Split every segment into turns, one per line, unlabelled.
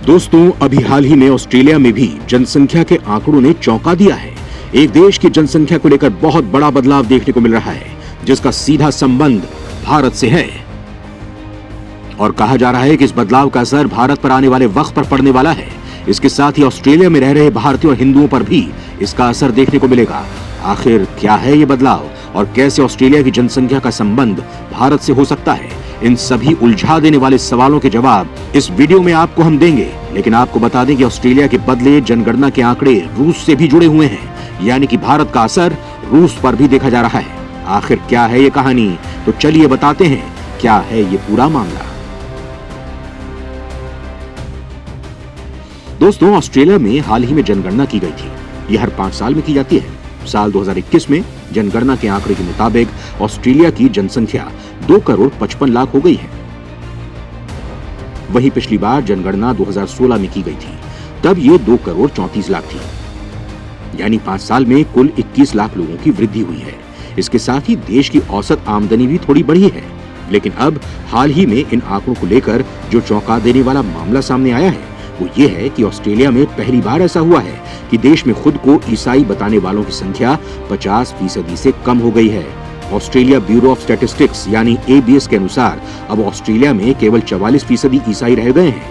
दोस्तों, अभी हाल ही में ऑस्ट्रेलिया में भी जनसंख्या के आंकड़ों ने चौंका दिया है। एक देश की जनसंख्या को लेकर बहुत बड़ा बदलाव देखने को मिल रहा है, जिसका सीधा संबंध भारत से है। और कहा जा रहा है कि इस बदलाव का असर भारत पर आने वाले वक्त पर पड़ने वाला है। इसके साथ ही ऑस्ट्रेलिया में रह रहे भारतीयों और हिंदुओं पर भी इसका असर देखने को मिलेगा। आखिर क्या है ये बदलाव और कैसे ऑस्ट्रेलिया की जनसंख्या का संबंध भारत से हो सकता है? इन सभी उलझा देने वाले सवालों के जवाब इस वीडियो में आपको हम देंगे। लेकिन आपको बता दें कि ऑस्ट्रेलिया के बदले जनगणना के आंकड़े रूस से भी जुड़े हुए हैं, यानी कि भारत का असर रूस पर भी देखा जा रहा है। आखिर क्या है ये कहानी? तो चलिए बताते हैं क्या है ये पूरा मामला। दोस्तों, ऑस्ट्रेलिया में हाल ही में जनगणना की गई थी। यह हर 5 साल में की जाती है। साल 2021 में जनगणना के आंकड़े के मुताबिक ऑस्ट्रेलिया की जनसंख्या 2 करोड़ 55 लाख हो गई है। वहीं पिछली बार जनगणना 2016 में की गई थी, तब ये 2 करोड़ 34 लाख थी। यानी 5 साल में कुल 21 लाख लोगों की वृद्धि हुई है। इसके साथ ही देश की औसत आमदनी भी थोड़ी बढ़ी है। लेकिन अब हाल ही में इन आंकड़ों को लेकर जो चौंका देने वाला मामला सामने आया है वो ये है कि ऑस्ट्रेलिया में पहली बार ऐसा हुआ है कि देश में खुद को ईसाई बताने वालों की संख्या 50% से कम हो गई है। ऑस्ट्रेलिया ब्यूरो ऑफ स्टैटिस्टिक्स यानी ABS के अनुसार अब ऑस्ट्रेलिया में केवल 44% ईसाई रह गए हैं,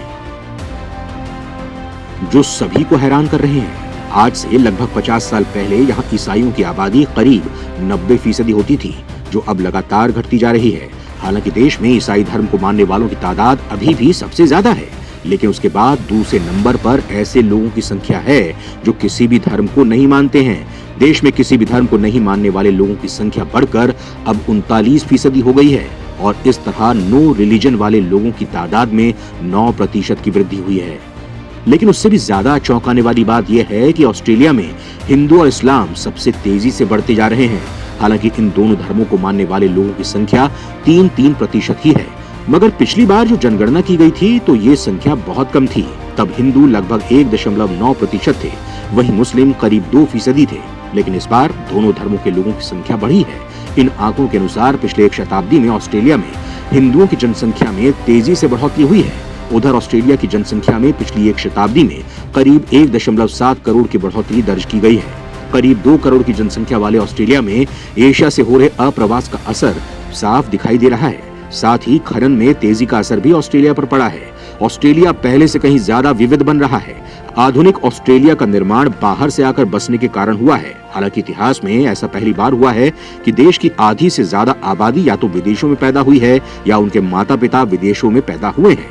जो सभी को हैरान कर रहे हैं। आज से लगभग 50 साल पहले यहाँ ईसाइयों की आबादी करीब 90% होती थी, जो अब लगातार घटती जा रही है। हालांकि देश में ईसाई धर्म को मानने वालों की तादाद अभी भी सबसे ज्यादा है, लेकिन उसके बाद दूसरे नंबर पर ऐसे लोगों की संख्या है जो किसी भी धर्म को नहीं मानते हैं। देश में किसी भी धर्म को नहीं मानने वाले लोगों की संख्या बढ़कर अब 39% हो गई है और इस तरह नो रिलीजन वाले लोगों की तादाद में 9% की वृद्धि हुई है। लेकिन उससे भी ज्यादा चौंकाने वाली बात यह है कि ऑस्ट्रेलिया में हिंदू और इस्लाम सबसे तेजी से बढ़ते जा रहे हैं। हालांकि इन दोनों धर्मों को मानने वाले लोगों की संख्या 3% ही है। मगर पिछली बार जो जनगणना की गई थी तो ये संख्या बहुत कम थी। तब हिंदू लगभग 1.9% थे, वहीं मुस्लिम करीब 2% थे। लेकिन इस बार दोनों धर्मों के लोगों की संख्या बढ़ी है। इन आंकड़ों के अनुसार पिछले 1 शताब्दी में ऑस्ट्रेलिया में हिंदुओं की जनसंख्या में तेजी से बढ़ोतरी हुई है। उधर ऑस्ट्रेलिया की जनसंख्या में पिछली 1 शताब्दी में करीब 1.7 करोड़ की बढ़ोतरी दर्ज की गई है। करीब 2 करोड़ की जनसंख्या वाले ऑस्ट्रेलिया में एशिया से हो रहे अप्रवास का असर साफ दिखाई दे रहा है। साथ ही खनन में तेजी का असर भी ऑस्ट्रेलिया पर पड़ा है। ऑस्ट्रेलिया पहले से कहीं ज्यादा विविध बन रहा है। आधुनिक ऑस्ट्रेलिया का निर्माण बाहर से आकर बसने के कारण हुआ है। हालांकि इतिहास में ऐसा पहली बार हुआ है कि देश की आधी से ज्यादा आबादी या तो विदेशों में पैदा हुई है या उनके माता पिता विदेशों में पैदा हुए हैं।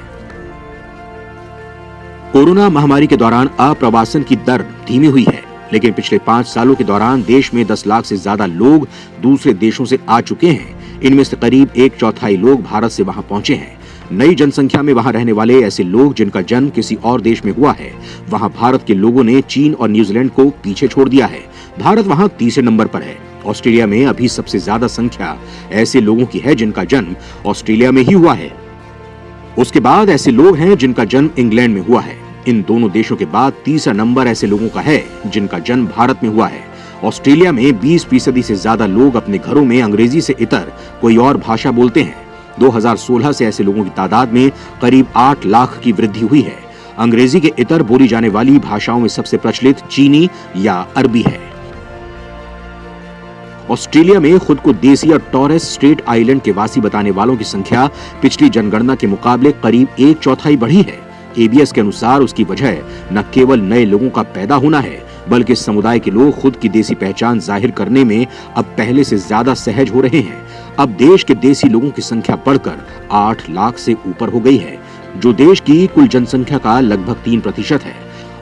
कोरोना महामारी के दौरान अप्रवासन की दर धीमी हुई है, लेकिन पिछले 5 सालों के दौरान देश में 10 लाख से ज्यादा लोग दूसरे देशों से आ चुके हैं। इनमें से करीब 1/4 लोग भारत से वहां पहुंचे हैं। नई जनसंख्या में वहां रहने वाले ऐसे लोग जिनका जन्म किसी और देश में हुआ है, वहां भारत के लोगों ने चीन और न्यूजीलैंड को पीछे छोड़ दिया है। भारत वहां तीसरे नंबर पर है। ऑस्ट्रेलिया में अभी सबसे ज्यादा संख्या ऐसे लोगों की है जिनका जन्म ऑस्ट्रेलिया में ही हुआ है। उसके बाद ऐसे लोग हैं जिनका जन्म इंग्लैंड में हुआ है। इन दोनों देशों के बाद तीसरा नंबर ऐसे लोगों का है जिनका जन्म भारत में हुआ है। ऑस्ट्रेलिया में 20% से ज्यादा लोग अपने घरों में अंग्रेजी से इतर कोई और भाषा बोलते हैं। 2016 से ऐसे लोगों की तादाद में करीब 8 लाख की वृद्धि हुई है। अंग्रेजी के इतर बोली जाने वाली भाषाओं में सबसे प्रचलित चीनी या अरबी है। ऑस्ट्रेलिया में खुद को देसी और टॉरेस स्ट्रेट आइलैंड के वासी बताने वालों की संख्या पिछली जनगणना के मुकाबले करीब 1/4 बढ़ी है। ABS के अनुसार उसकी वजह न केवल नए लोगों का पैदा होना है, बल्कि इस समुदाय के लोग खुद की देसी पहचान जाहिर करने में अब पहले से ज्यादा सहज हो रहे हैं। अब देश के देसी लोगों की संख्या बढ़कर 8 लाख से ऊपर हो गई है, जो देश की कुल जनसंख्या का लगभग 3% है।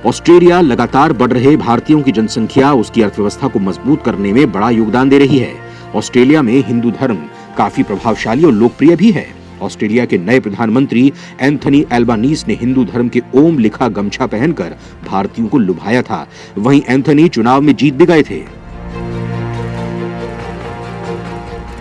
ऑस्ट्रेलिया लगातार बढ़ रहे भारतीयों की जनसंख्या उसकी अर्थव्यवस्था को मजबूत करने में बड़ा योगदान दे रही है। ऑस्ट्रेलिया में हिंदू धर्म काफी प्रभावशाली और लोकप्रिय भी है। ऑस्ट्रेलिया के नए प्रधानमंत्री एंथनी एल्बानीज ने हिंदू धर्म के ओम लिखा गमछा पहनकर भारतीयों को लुभाया था। वहीं एंथनी चुनाव में जीत भी गए थे।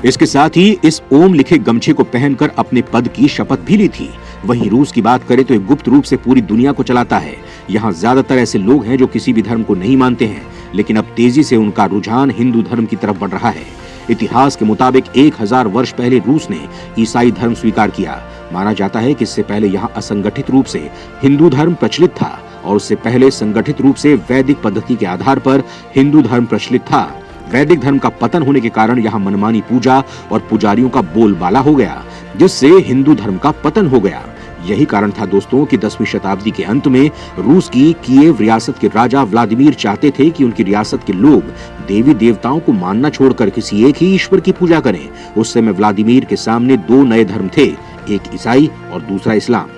इसके साथ ही इस ओम लिखे गमछे को पहनकर अपने पद की शपथ भी ली थी। वहीं रूस की बात करें तो ये गुप्त रूप से पूरी दुनिया को चलाता है। यहाँ ज्यादातर ऐसे लोग हैं जो किसी भी धर्म को नहीं मानते हैं, लेकिन अब तेजी से उनका रुझान हिंदू धर्म की तरफ बढ़ रहा है। इतिहास के मुताबिक 1000 वर्ष पहले रूस ने ईसाई धर्म स्वीकार किया। माना जाता है कि इससे पहले यहाँ असंगठित रूप से हिंदू धर्म प्रचलित था और उससे पहले संगठित रूप से वैदिक पद्धति के आधार पर हिंदू धर्म प्रचलित था। वैदिक धर्म का पतन होने के कारण यहाँ मनमानी पूजा और पुजारियों का बोलबाला हो गया, जिससे हिंदू धर्म का पतन हो गया। यही कारण था दोस्तों कि 10वीं शताब्दी के अंत में रूस की कीव रियासत के राजा व्लादिमीर चाहते थे कि उनकी रियासत के लोग देवी देवताओं को मानना छोड़कर किसी एक ही ईश्वर की पूजा करें। उस समय व्लादिमीर के सामने दो नए धर्म थे, एक ईसाई और दूसरा इस्लाम।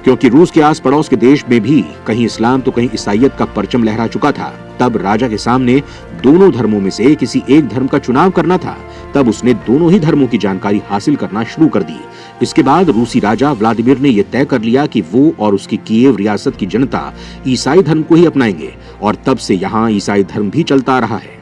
क्योंकि रूस के आस पड़ोस के देश में भी कहीं इस्लाम तो कहीं ईसाइयत का परचम लहरा चुका था, तब राजा के सामने दोनों धर्मों में से किसी एक धर्म का चुनाव करना था। तब उसने दोनों ही धर्मों की जानकारी हासिल करना शुरू कर दी। इसके बाद रूसी राजा व्लादिमीर ने यह तय कर लिया कि वो और उसकी कीव रियासत की जनता ईसाई धर्म को ही अपनाएंगे और तब से यहाँ ईसाई धर्म भी चलता रहा है।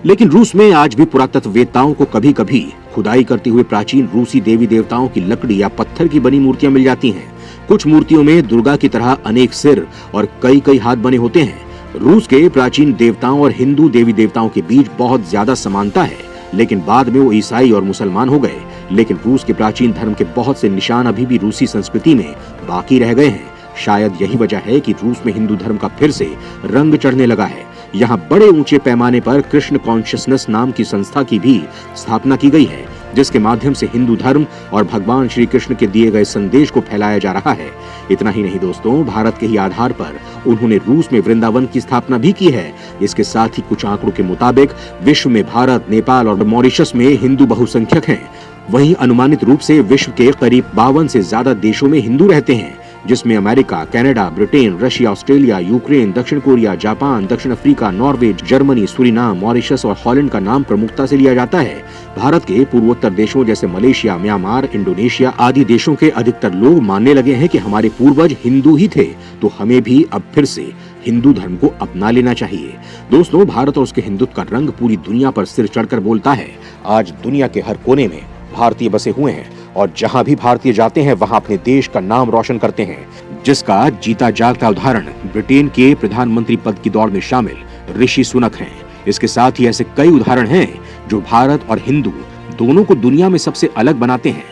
लेकिन रूस में आज भी पुरातत्ववेत्ताओं को कभी कभी खुदाई करते हुए प्राचीन रूसी देवी देवताओं की लकड़ी या पत्थर की बनी मूर्तियां मिल जाती हैं। कुछ मूर्तियों में दुर्गा की तरह अनेक सिर और कई कई हाथ बने होते हैं। रूस के प्राचीन देवताओं और हिंदू देवी देवताओं के बीच बहुत ज्यादा समानता है, लेकिन बाद में वो ईसाई और मुसलमान हो गए। लेकिन रूस के प्राचीन धर्म के बहुत से निशान अभी भी रूसी संस्कृति में बाकी रह गए हैं। शायद यही वजह है कि रूस में हिंदू धर्म का फिर से रंग चढ़ने लगा है। यहाँ बड़े ऊंचे पैमाने पर कृष्ण कॉन्शियसनेस नाम की संस्था की भी स्थापना की गई है, जिसके माध्यम से हिंदू धर्म और भगवान श्री कृष्ण के दिए गए संदेश को फैलाया जा रहा है। इतना ही नहीं दोस्तों, भारत के ही आधार पर उन्होंने रूस में वृंदावन की स्थापना भी की है। इसके साथ ही कुछ आंकड़ों के मुताबिक विश्व में भारत, नेपाल और मॉरिशस में हिंदू बहुसंख्यक हैं। वहीं अनुमानित रूप से विश्व के करीब 52 से ज्यादा देशों में हिंदू रहते हैं, जिसमें America, Canada, Britain, Russia, Australia, Ukraine, दक्षिण कोरिया, जापान, दक्षिण Africa, Norway, Germany, Suriname, Mauritius और हॉलैंड का नाम प्रमुखता से लिया जाता है। भारत के पूर्वोत्तर देशों जैसे मलेशिया, म्यांमार, इंडोनेशिया आदि देशों के अधिकतर लोग मानने लगे हैं कि हमारे पूर्वज हिंदू ही थे, तो हमें भी अब फिर से हिंदू धर्म को अपना लेना चाहिए। दोस्तों, भारत और उसके हिंदुत्व का रंग पूरी दुनिया पर सिर चढ़कर बोलता है। आज दुनिया के हर कोने में भारतीय बसे हुए हैं और जहां भी भारतीय जाते हैं वहां अपने देश का नाम रोशन करते हैं, जिसका जीता जागता उदाहरण ब्रिटेन के प्रधानमंत्री पद की दौड़ में शामिल ऋषि सुनक हैं। इसके साथ ही ऐसे कई उदाहरण हैं जो भारत और हिंदू दोनों को दुनिया में सबसे अलग बनाते हैं।